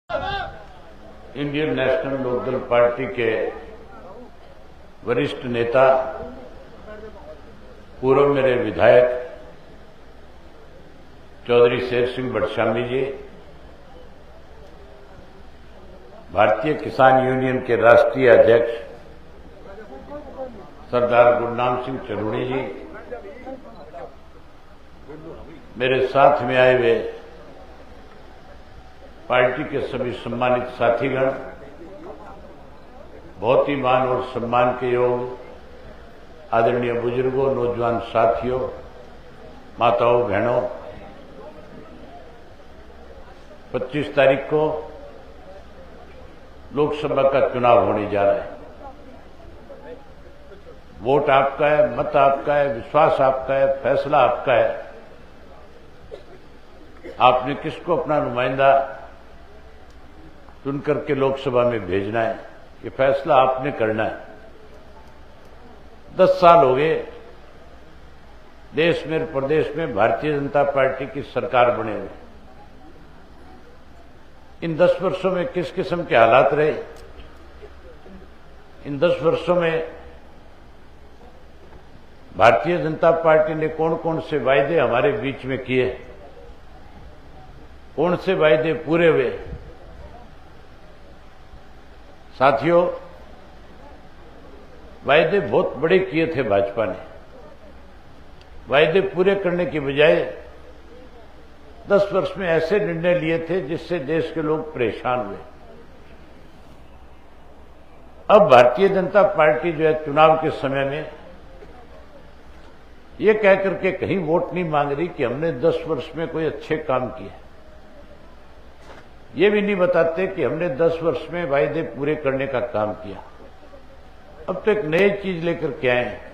Indian national Lokdal party के वरिष्ठ नेता, पूर्व मेरे विधायक चौधरी शेर सिंह बडशामी जी, भारतीय किसान यूनियन के राष्ट्रीय अध्यक्ष सरदार गुरनाम सिंह चरूड़ी जी, मेरे साथ में आए हुए पार्टी के सभी सम्मानित साथीगण, बहुत ही मान और सम्मान के योग आदरणीय बुजुर्गों, नौजवान साथियों, माताओं, बहनों, 25 तारीख को लोकसभा का चुनाव होने जा रहा है। वोट आपका है, मत आपका है, विश्वास आपका है, फैसला आपका है। आपने किसको अपना नुमाइंदा चुन करके लोकसभा में भेजना है, ये फैसला आपने करना है। 10 साल हो गए देश में, प्रदेश में भारतीय जनता पार्टी की सरकार बने हुए। इन 10 वर्षों में किस किस्म के हालात रहे, इन 10 वर्षों में भारतीय जनता पार्टी ने कौन कौन से वायदे हमारे बीच में किए, कौन से वायदे पूरे हुए। साथियों, वायदे बहुत बड़े किए थे भाजपा ने। वायदे पूरे करने की बजाय 10 वर्ष में ऐसे निर्णय लिए थे जिससे देश के लोग परेशान हुए। अब भारतीय जनता पार्टी जो है चुनाव के समय में ये कह करके कहीं वोट नहीं मांग रही कि हमने 10 वर्ष में कोई अच्छे काम किए। ये भी नहीं बताते कि हमने 10 वर्ष में वायदे पूरे करने का काम किया। अब तो एक नई चीज लेकर के आए हैं।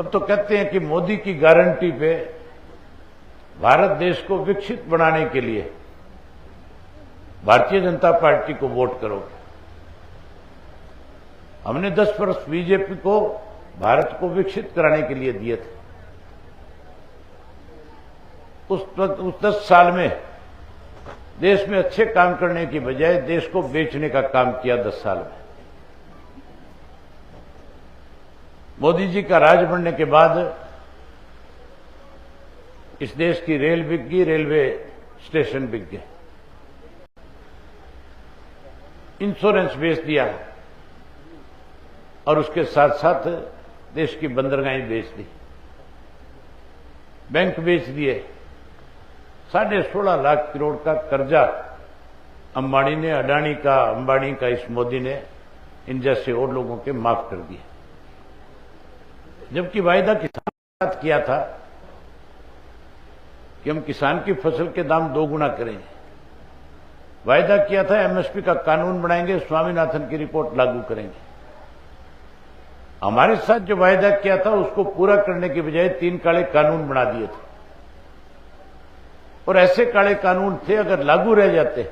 अब तो कहते हैं कि मोदी की गारंटी पे भारत देश को विकसित बनाने के लिए भारतीय जनता पार्टी को वोट करो। हमने 10 वर्ष बीजेपी को भारत को विकसित कराने के लिए दिए थे। उस 10 साल में देश में अच्छे काम करने की बजाय देश को बेचने का काम किया 10 साल में। मोदी जी का राज बनने के बाद इस देश की रेल बिक गई, रेलवे स्टेशन बिक गए, इंश्योरेंस बेच दिया और उसके साथ साथ देश की बंदरगाहें बेच दी, बैंक बेच दिए। 16.5 लाख करोड़ का कर्जा अंबानी ने, अडानी का, अंबानी का इस मोदी ने इन जैसे और लोगों के माफ कर दिए। जबकि वायदा किसान के साथ किया था कि हम किसान की फसल के दाम 2 गुना करेंगे। वायदा किया था एमएसपी का कानून बनाएंगे, स्वामीनाथन की रिपोर्ट लागू करेंगे। हमारे साथ जो वायदा किया था उसको पूरा करने की बजाय 3 काले कानून बना दिए थे। और ऐसे काले कानून थे, अगर लागू रह जाते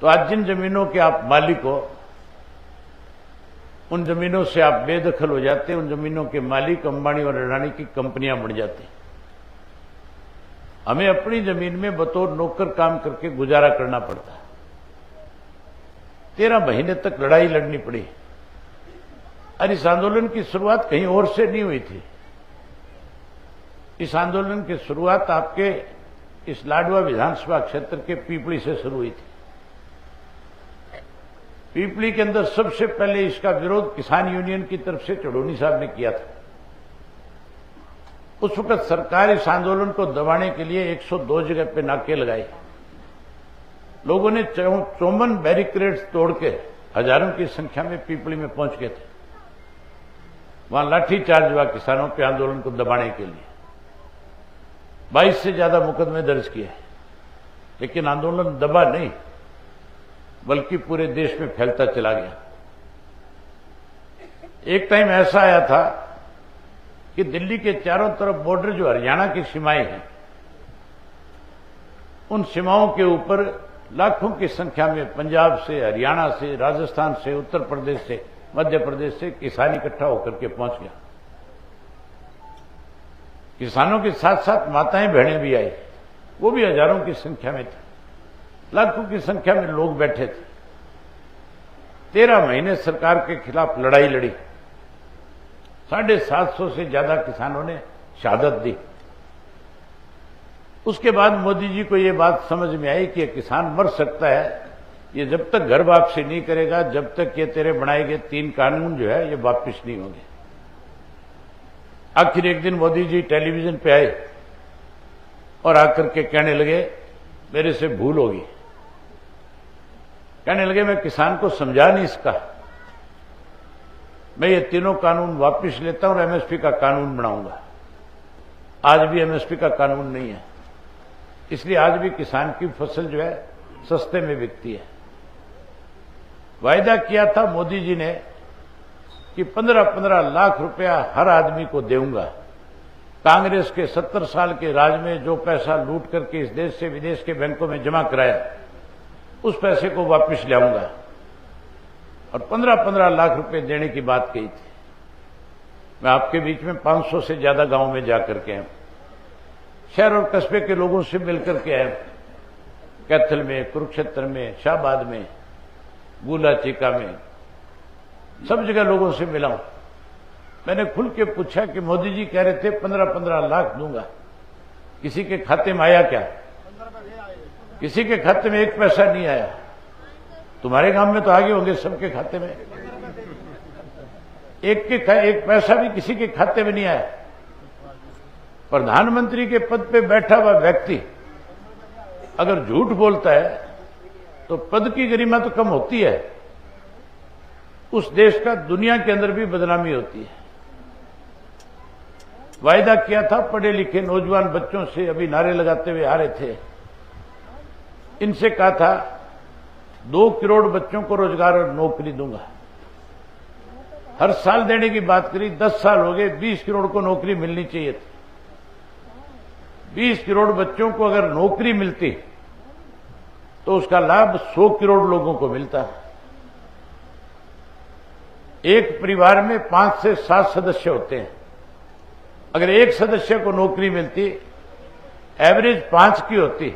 तो आज जिन जमीनों के आप मालिक हो, उन जमीनों से आप बेदखल हो जाते, उन जमीनों के मालिक अंबानी और अडानी की कंपनियां बन जाती। हमें अपनी जमीन में बतौर नौकर काम करके गुजारा करना पड़ता। 13 महीने तक लड़ाई लड़नी पड़ी। और इस आंदोलन की शुरुआत कहीं और से नहीं हुई थी। इस आंदोलन की शुरुआत आपके इस लाडवा विधानसभा क्षेत्र के पीपली से शुरू हुई थी। पीपली के अंदर सबसे पहले इसका विरोध किसान यूनियन की तरफ से चढ़ोनी साहब ने किया था। उस वक्त सरकार इस आंदोलन को दबाने के लिए 102 जगह पे नाके लगाए। लोगों ने 54 बैरिकेड्स तोड़ के हजारों की संख्या में पीपली में पहुंच गए थे। वहां लाठीचार्ज हुआ किसानों पे आंदोलन को दबाने के लिए। 22 से ज्यादा मुकदमे दर्ज किए, लेकिन आंदोलन दबा नहीं, बल्कि पूरे देश में फैलता चला गया। एक टाइम ऐसा आया था कि दिल्ली के चारों तरफ बॉर्डर जो हरियाणा की सीमाएं हैं, उन सीमाओं के ऊपर लाखों की संख्या में पंजाब से, हरियाणा से, राजस्थान से, उत्तर प्रदेश से, मध्य प्रदेश से किसान इकट्ठा होकर के पहुंच गया। किसानों के साथ साथ माताएं बहनें भी आई, वो भी हजारों की संख्या में थे। लाखों की संख्या में लोग बैठे थे। 13 महीने सरकार के खिलाफ लड़ाई लड़ी। 750 से ज्यादा किसानों ने शहादत दी। उसके बाद मोदी जी को यह बात समझ में आई कि किसान मर सकता है, ये जब तक घर वापसी नहीं करेगा, जब तक ये तेरे बनाए गए 3 कानून जो है ये वापस नहीं होंगे। आखिर एक दिन मोदी जी टेलीविजन पे आए और आकर के कहने लगे मेरे से भूल होगी। कहने लगे मैं किसान को समझा नहीं सका, मैं ये तीनों कानून वापस लेता हूं और एमएसपी का कानून बनाऊंगा। आज भी एमएसपी का कानून नहीं है, इसलिए आज भी किसान की फसल जो है सस्ते में बिकती है। वायदा किया था मोदी जी ने कि 15-15 लाख रुपया हर आदमी को देऊंगा। कांग्रेस के 70 साल के राज में जो पैसा लूट करके इस देश से विदेश के बैंकों में जमा कराया, उस पैसे को वापस लाऊंगा और 15-15 लाख रुपए देने की बात कही थी। मैं आपके बीच में 500 से ज्यादा गांव में जाकर के आया, शहर और कस्बे के लोगों से मिलकर के आया। कैथल में, कुरुक्षेत्र में, शाहबाद में, बूला चीका में, सब जगह लोगों से मिला हूं। मैंने खुल के पूछा कि मोदी जी कह रहे थे 15-15 लाख दूंगा, किसी के खाते में आया क्या? किसी के खाते में 1 पैसा नहीं आया। तुम्हारे गांव में तो आगे होंगे सबके खाते में। एक पैसा भी किसी के खाते में नहीं आया। प्रधानमंत्री के पद पे बैठा हुआ व्यक्ति अगर झूठ बोलता है तो पद की गरिमा तो कम होती है, उस देश का दुनिया के अंदर भी बदनामी होती है। वायदा किया था पढ़े लिखे नौजवान बच्चों से, अभी नारे लगाते हुए आ रहे थे, इनसे कहा था 2 करोड़ बच्चों को रोजगार और नौकरी दूंगा। हर साल देने की बात करी, 10 साल हो गए, 20 करोड़ को नौकरी मिलनी चाहिए थी। 20 करोड़ बच्चों को अगर नौकरी मिलती तो उसका लाभ 100 करोड़ लोगों को मिलता। एक परिवार में 5 से 7 सदस्य होते हैं। अगर एक सदस्य को नौकरी मिलती, एवरेज 5 की होती,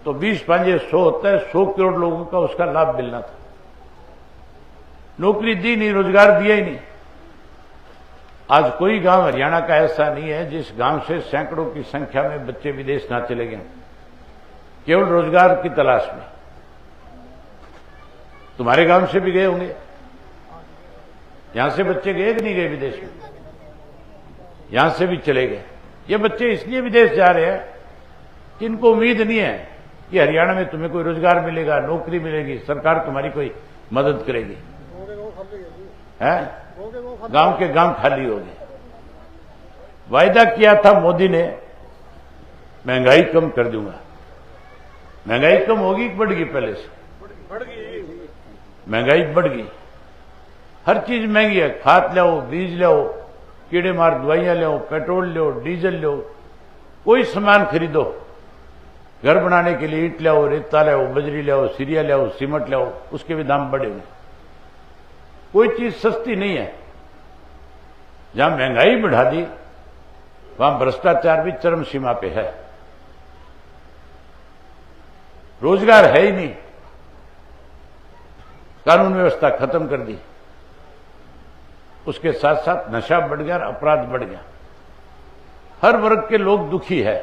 तो 20-5 100 होता है, 100 करोड़ लोगों का उसका लाभ मिलना था। नौकरी दी नहीं, रोजगार दिया ही नहीं। आज कोई गांव हरियाणा का ऐसा नहीं है जिस गांव से सैकड़ों की संख्या में बच्चे विदेश ना चले गए, केवल रोजगार की तलाश में। तुम्हारे गांव से भी गए होंगे, यहां से बच्चे गए कि नहीं गए विदेश में? यहां से भी चले गए। ये बच्चे इसलिए विदेश जा रहे हैं कि इनको उम्मीद नहीं है कि हरियाणा में तुम्हें कोई रोजगार मिलेगा, नौकरी मिलेगी, सरकार तुम्हारी कोई मदद करेगी। गांव के गांव खाली हो गए। वायदा किया था मोदी ने महंगाई कम कर दूंगा। महंगाई कम होगी कि बढ़ गई? पहले से महंगाई बढ़ गई। हर चीज महंगी है। खाद लाओ, बीज लाओ, कीड़े मार दवाइयां लाओ, पेट्रोल लो, डीजल लो, कोई सामान खरीदो, घर बनाने के लिए ईंट लाओ, रेता लाओ, बजरी लाओ, सीरिया लाओ, सीमेंट लाओ, उसके भी दाम बढ़े हुए। कोई चीज सस्ती नहीं है। जहां महंगाई बढ़ा दी वहां भ्रष्टाचार भी चरम सीमा पे है। रोजगार है ही नहीं, कानून व्यवस्था खत्म कर दी। उसके साथ साथ नशा बढ़ गया, अपराध बढ़ गया। हर वर्ग के लोग दुखी है।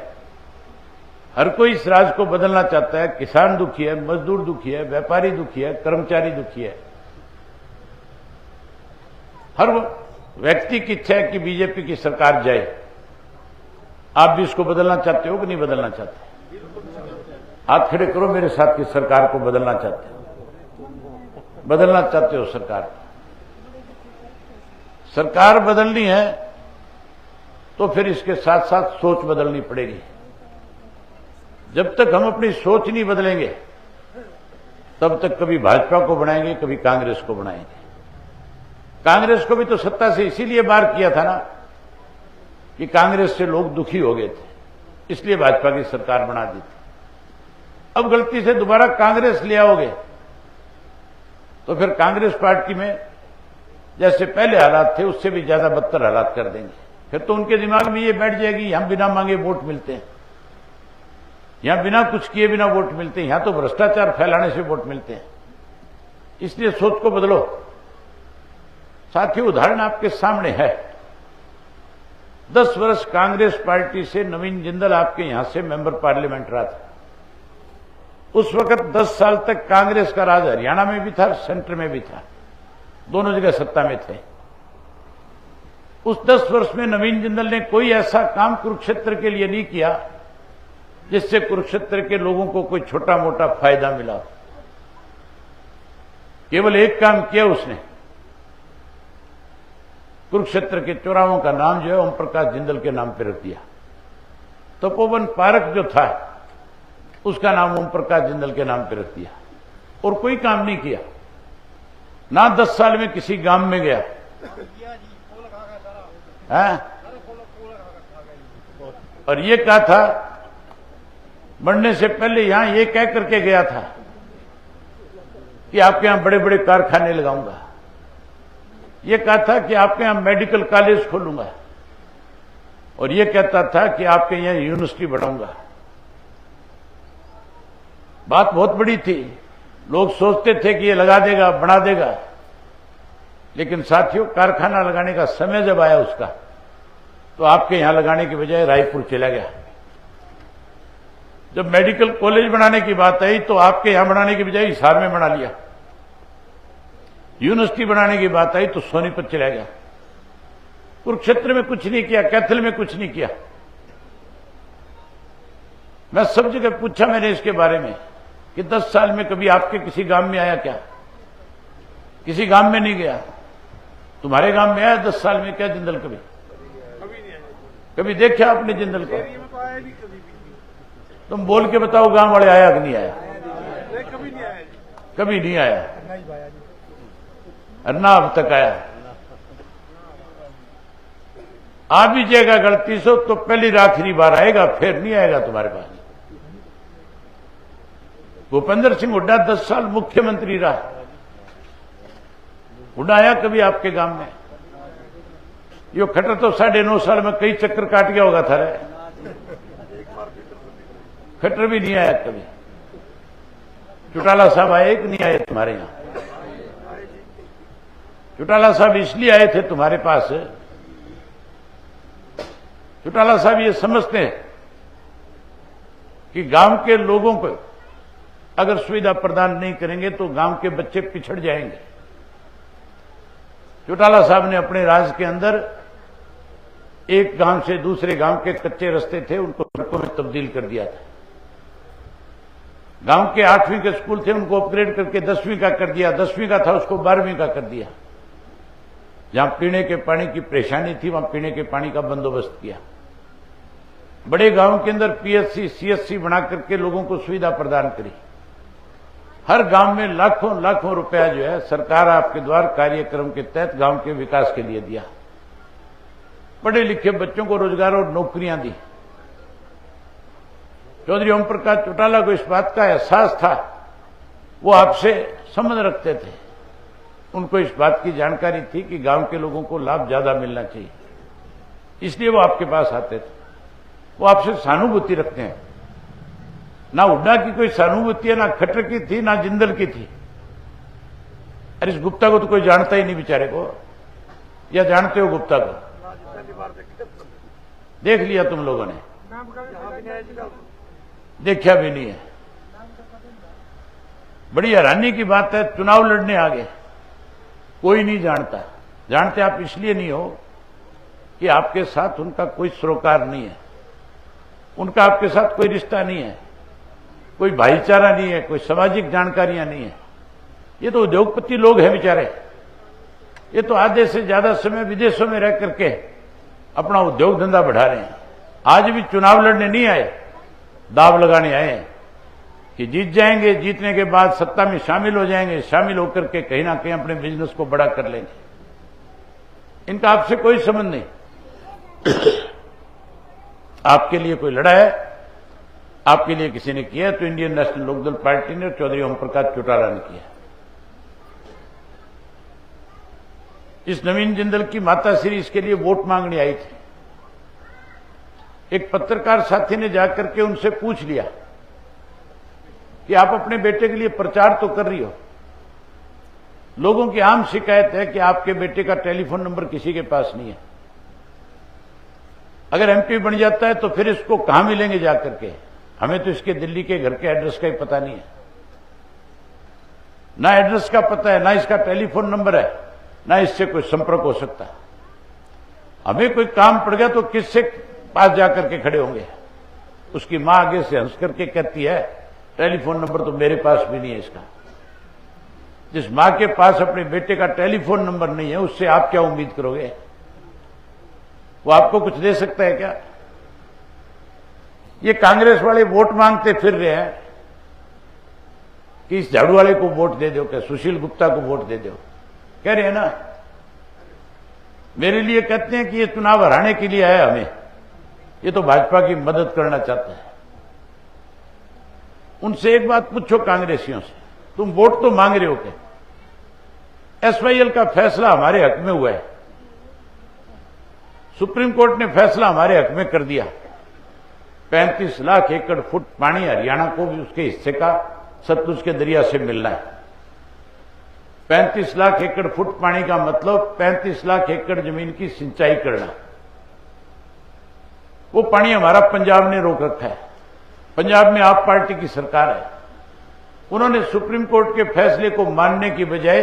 हर कोई इस राज को बदलना चाहता है। किसान दुखी है, मजदूर दुखी है, व्यापारी दुखी है, कर्मचारी दुखी है। हर व्यक्ति की इच्छा है कि बीजेपी की सरकार जाए। आप भी इसको बदलना चाहते हो कि नहीं बदलना चाहते? हाथ खड़े करो मेरे साथ की सरकार को बदलना चाहते हो। बदलना चाहते हो सरकार? सरकार बदलनी है तो फिर इसके साथ साथ सोच बदलनी पड़ेगी। जब तक हम अपनी सोच नहीं बदलेंगे तब तक कभी भाजपा को बनाएंगे, कभी कांग्रेस को बनाएंगे। कांग्रेस को भी तो सत्ता से इसीलिए बाहर किया था ना कि कांग्रेस से लोग दुखी हो गए थे, इसलिए भाजपा की सरकार बना दी थी। अब गलती से दोबारा कांग्रेस ले आओगे तो फिर कांग्रेस पार्टी में जैसे पहले हालात थे उससे भी ज्यादा बदतर हालात कर देंगे। फिर तो उनके दिमाग में ये बैठ जाएगी हम बिना मांगे वोट मिलते हैं। यहां बिना कुछ किए बिना वोट मिलते हैं, यहां तो भ्रष्टाचार फैलाने से वोट मिलते हैं। इसलिए सोच को बदलो। साथियों, उदाहरण आपके सामने है। 10 वर्ष कांग्रेस पार्टी से नवीन जिंदल आपके यहां से मेंबर पार्लियामेंट रहा था। उस वक्त 10 साल तक कांग्रेस का राज हरियाणा में भी था, सेंटर में भी था, दोनों जगह सत्ता में थे। उस 10 वर्ष में नवीन जिंदल ने कोई ऐसा काम कुरुक्षेत्र के लिए नहीं किया जिससे कुरुक्षेत्र के लोगों को कोई छोटा मोटा फायदा मिला। केवल एक काम किया उसने, कुरुक्षेत्र के चौराहों का नाम जो है ओम प्रकाश जिंदल के नाम पर रख दिया। तपोवन पार्क जो था उसका नाम ओम प्रकाश जिंदल के नाम पर रख दिया, और कोई काम नहीं किया। ना 10 साल में किसी गांव में गया है? और ये कहा था, मरने से पहले यहां ये कह करके गया था कि आपके यहां बड़े बड़े कारखाने लगाऊंगा। ये कहा था कि आपके यहां मेडिकल कॉलेज खोलूंगा, और ये कहता था कि आपके यहां यूनिवर्सिटी बढ़ाऊंगा। बात बहुत बड़ी थी, लोग सोचते थे कि ये लगा देगा, बना देगा। लेकिन साथियों, कारखाना लगाने का समय जब आया उसका, तो आपके यहां लगाने की बजाय रायपुर चला गया। जब मेडिकल कॉलेज बनाने की बात आई तो आपके यहां बनाने की बजाय हिसार में बना लिया। यूनिवर्सिटी बनाने की बात आई तो सोनीपत चला गया। कुरुक्षेत्र में कुछ नहीं किया, कैथल में कुछ नहीं किया। मैं सब जगह पूछा मैंने इसके बारे में कि 10 साल में कभी आपके किसी गांव में आया क्या? किसी गांव में नहीं गया। तुम्हारे गांव में आया 10 साल में क्या जिंदल? कभी देखा आपने जिंदल को? तुम बोल के बताओ, गांव वाले आया कि नहीं आया? कभी नहीं आया। ना अब तक आया। आ भी जाएगा गलती से तो पहली आखिरी बार आएगा, फिर नहीं आएगा तुम्हारे पास। भूपेंद्र सिंह हुड्डा 10 साल मुख्यमंत्री रहा। हुड्डा आया कभी आपके गांव में? यो खट्टर तो 9.5 साल में कई चक्कर काट गया होगा था रे। खट्टर भी नहीं आया कभी। चौटाला साहब आए कि नहीं आए तुम्हारे यहां? चौटाला साहब इसलिए आए थे तुम्हारे पास, चौटाला साहब ये समझते हैं कि गांव के लोगों को अगर सुविधा प्रदान नहीं करेंगे तो गांव के बच्चे पिछड़ जाएंगे। चौटाला साहब ने अपने राज के अंदर एक गांव से दूसरे गांव के कच्चे रास्ते थे, उनको सड़कों में तब्दील कर दिया था। गांव के 8वीं के स्कूल थे, उनको अपग्रेड करके 10वीं का कर दिया। 10वीं का था उसको 12वीं का कर दिया। जहां पीने के पानी की परेशानी थी वहां पीने के पानी का बंदोबस्त किया। बड़े गांव के अंदर पीएचसी सीएचसी बना करके लोगों को सुविधा प्रदान करी। हर गांव में लाखों लाखों रुपया जो है सरकार आपके द्वारा कार्यक्रम के तहत गांव के विकास के लिए दिया। पढ़े लिखे बच्चों को रोजगार और नौकरियां दी। चौधरी ओम प्रकाश चौटाला को इस बात का एहसास था, वो आपसे संबंध रखते थे। उनको इस बात की जानकारी थी कि गांव के लोगों को लाभ ज्यादा मिलना चाहिए, इसलिए वो आपके पास आते थे। वो आपसे सहानुभूति रखते हैं। ना हुड्डा की कोई सहानुभूति है, ना खट्टर की थी, ना जिंदल की थी। अरे इस गुप्ता को तो कोई जानता ही नहीं बेचारे को, या जानते हो गुप्ता को? देख लिया तुम लोगों ने? देखा भी नहीं है। बड़ी हैरानी की बात है, चुनाव लड़ने आ गए, कोई नहीं जानता। जानते आप इसलिए नहीं हो कि आपके साथ उनका कोई सरोकार नहीं है, उनका आपके साथ कोई रिश्ता नहीं है, कोई भाईचारा नहीं है, कोई सामाजिक जानकारियां नहीं है। ये तो उद्योगपति लोग हैं बेचारे। ये तो आधे से ज्यादा समय विदेशों में रह करके अपना उद्योग धंधा बढ़ा रहे हैं। आज भी चुनाव लड़ने नहीं आए, दाव लगाने आए हैं कि जीत जाएंगे, जीतने के बाद सत्ता में शामिल हो जाएंगे, शामिल होकर के कहीं ना कहीं अपने बिजनेस को बड़ा कर लेंगे। इनका आपसे कोई संबंध नहीं। आपके लिए कोई लड़ा है, आपके लिए किसी ने किया तो इंडियन नेशनल लोकदल पार्टी ने और चौधरी ओम प्रकाश चौटाला ने किया। इस नवीन जिंदल की माताश्री इसके लिए वोट मांगने आई थी। एक पत्रकार साथी ने जाकर के उनसे पूछ लिया कि आप अपने बेटे के लिए प्रचार तो कर रही हो। लोगों की आम शिकायत है कि आपके बेटे का टेलीफोन नंबर किसी के पास नहीं है। अगर एमपी बन जाता है तो फिर इसको कहां मिलेंगे जाकर के? हमें तो इसके दिल्ली के घर के एड्रेस का ही पता नहीं है। ना एड्रेस का पता है, ना इसका टेलीफोन नंबर है, ना इससे कोई संपर्क हो सकता। हमें कोई काम पड़ गया तो किससे पास जाकर के खड़े होंगे? उसकी मां आगे से हंस करके कहती है टेलीफोन नंबर तो मेरे पास भी नहीं है इसका। जिस मां के पास अपने बेटे का टेलीफोन नंबर नहीं है, उससे आप क्या उम्मीद करोगे? वो आपको कुछ दे सकता है क्या? ये कांग्रेस वाले वोट मांगते फिर रहे हैं कि इस झाड़ू वाले को वोट दे दो, क्या सुशील गुप्ता को वोट दे दो, कह रहे हैं ना। मेरे लिए कहते हैं कि ये चुनाव हराने के लिए आया हमें, ये तो भाजपा की मदद करना चाहता है। उनसे एक बात पूछो कांग्रेसियों से, तुम वोट तो मांग रहे हो क्या? एसवाईएल का फैसला हमारे हक में हुआ है, सुप्रीम कोर्ट ने फैसला हमारे हक में कर दिया। 35 लाख एकड़ फुट पानी हरियाणा को भी उसके हिस्से का सतलुज के दरिया से मिलना है। 35 लाख एकड़ फुट पानी का मतलब 35 लाख एकड़ जमीन की सिंचाई करना। वो पानी हमारा पंजाब ने रोक रखा है। पंजाब में आप पार्टी की सरकार है, उन्होंने सुप्रीम कोर्ट के फैसले को मानने की बजाय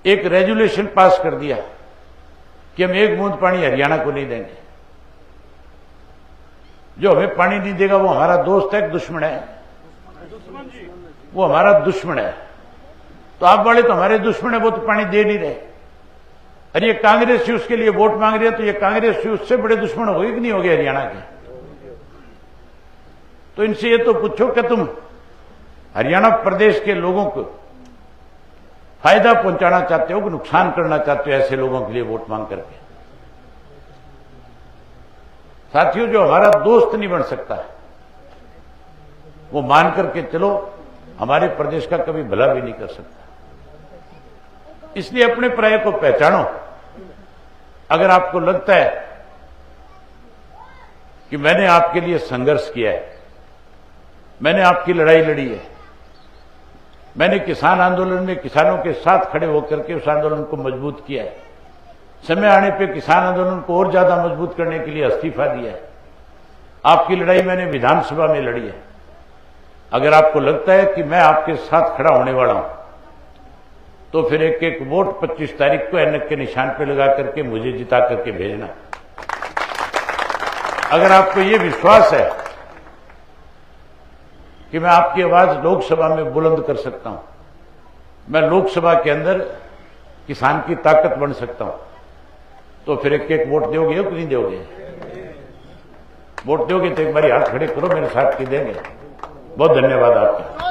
एक रेजुलेशन पास कर दिया कि हम एक बूंद पानी हरियाणा को नहीं देंगे। जो हमें पानी नहीं देगा वो हमारा दोस्त है कि दुश्मन है? वो हमारा दुश्मन है। तो आप वाले तो हमारे दुश्मन है, वो तो पानी दे नहीं रहे। अरे ये कांग्रेस उसके लिए वोट मांग रही है, तो ये कांग्रेस उससे बड़े दुश्मन हो गए कि नहीं हो गए हरियाणा के? तो इनसे ये तो पूछो कि तुम हरियाणा प्रदेश के लोगों को फायदा पहुंचाना चाहते हो कि नुकसान करना चाहते हो ऐसे लोगों के लिए वोट मांग करके? साथियों, जो हमारा दोस्त नहीं बन सकता है वो मान करके चलो हमारे प्रदेश का कभी भला भी नहीं कर सकता। इसलिए अपने पर्याय को पहचानो। अगर आपको लगता है कि मैंने आपके लिए संघर्ष किया है, मैंने आपकी लड़ाई लड़ी है, मैंने किसान आंदोलन में किसानों के साथ खड़े होकर के उस आंदोलन को मजबूत किया है, समय आने पे किसान आंदोलन को और ज्यादा मजबूत करने के लिए इस्तीफा दिया है, आपकी लड़ाई मैंने विधानसभा में लड़ी है। अगर आपको लगता है कि मैं आपके साथ खड़ा होने वाला हूं तो फिर एक एक वोट 25 तारीख को ऐनक के निशान पे लगा करके मुझे जिता करके भेजना। अगर आपको ये विश्वास है कि मैं आपकी आवाज लोकसभा में बुलंद कर सकता हूं, मैं लोकसभा के अंदर किसान की ताकत बन सकता हूं, तो फिर एक एक वोट दोगे कि नहीं दोगे? वोट दोगे तो एक बारी हाथ खड़े करो, मेरे साथ की देंगे। बहुत धन्यवाद आपका।